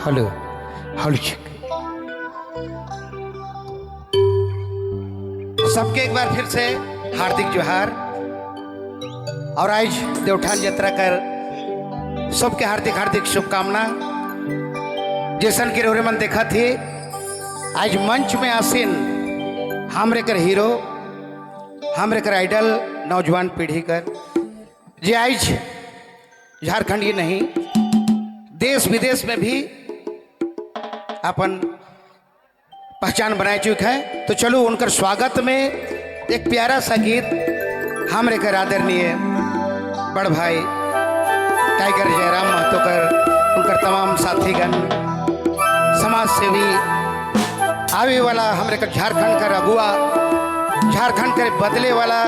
Hello hello check. सबके एक बार फिर से हार्दिक जोहार। और आज देवठान यात्रा कर सबके हार्दिक हार्दिक शुभकामना। जैसन के रोरे मन देखा थे आज मंच में आसीन हमरे कर हीरो, हमरे कर आइडल नौजवान पीढ़ी कर जे आज झारखंड ही नहीं देश विदेश में भी अपन पहचान बनाए चुके हैं। तो चलो उनकर स्वागत में एक प्यारा सा गीत हमरे कर आदरणीय बड़ भाई टाइगर जयराम महतो कर उनकर तमाम साथीगण समाज सेवी आवे वाला हमरे कर झारखंड का अगुआ, झारखंड के बदले वाला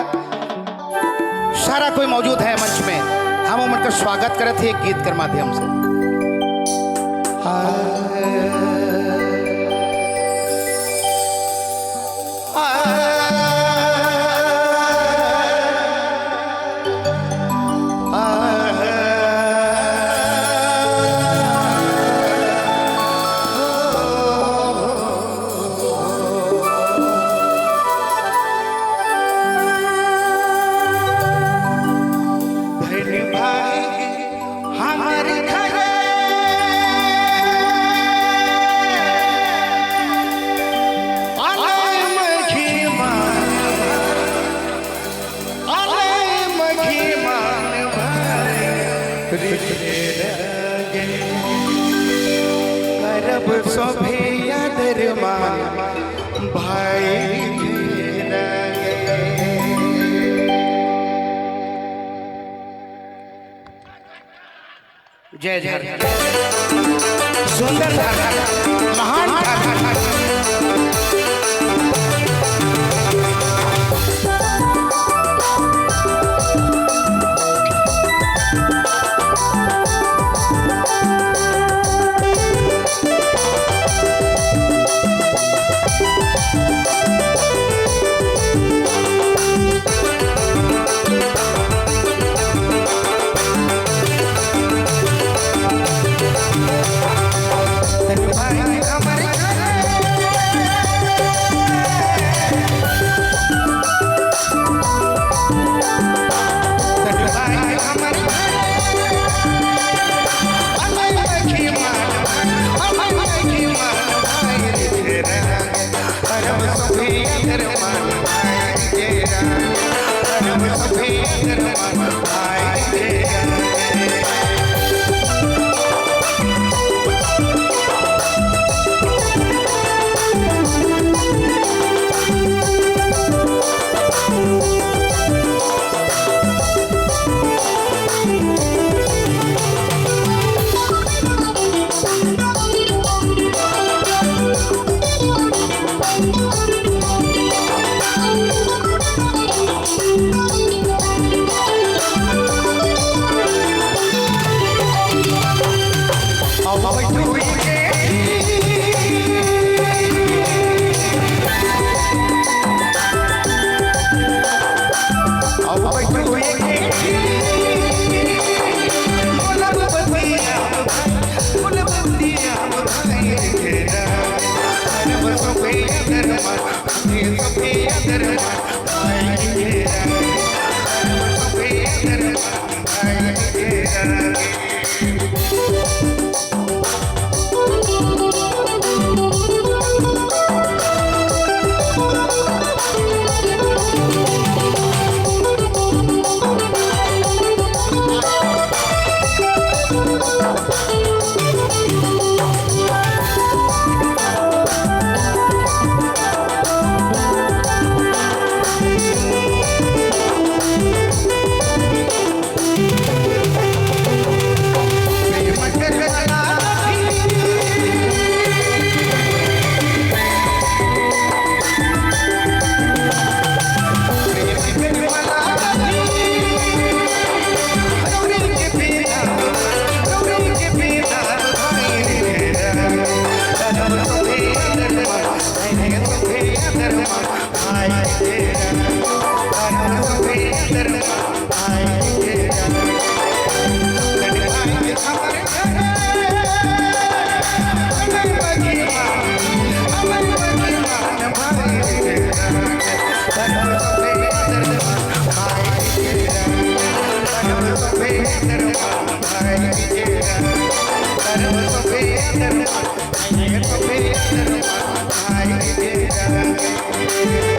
सारा कोई मौजूद है मंच में। हम उनका स्वागत करते हैं एक गीत के माध्यम से। करब सोभे यादर भाई जय झारखंड, सुंदर झारखंड, महान झारखंड। Thank you.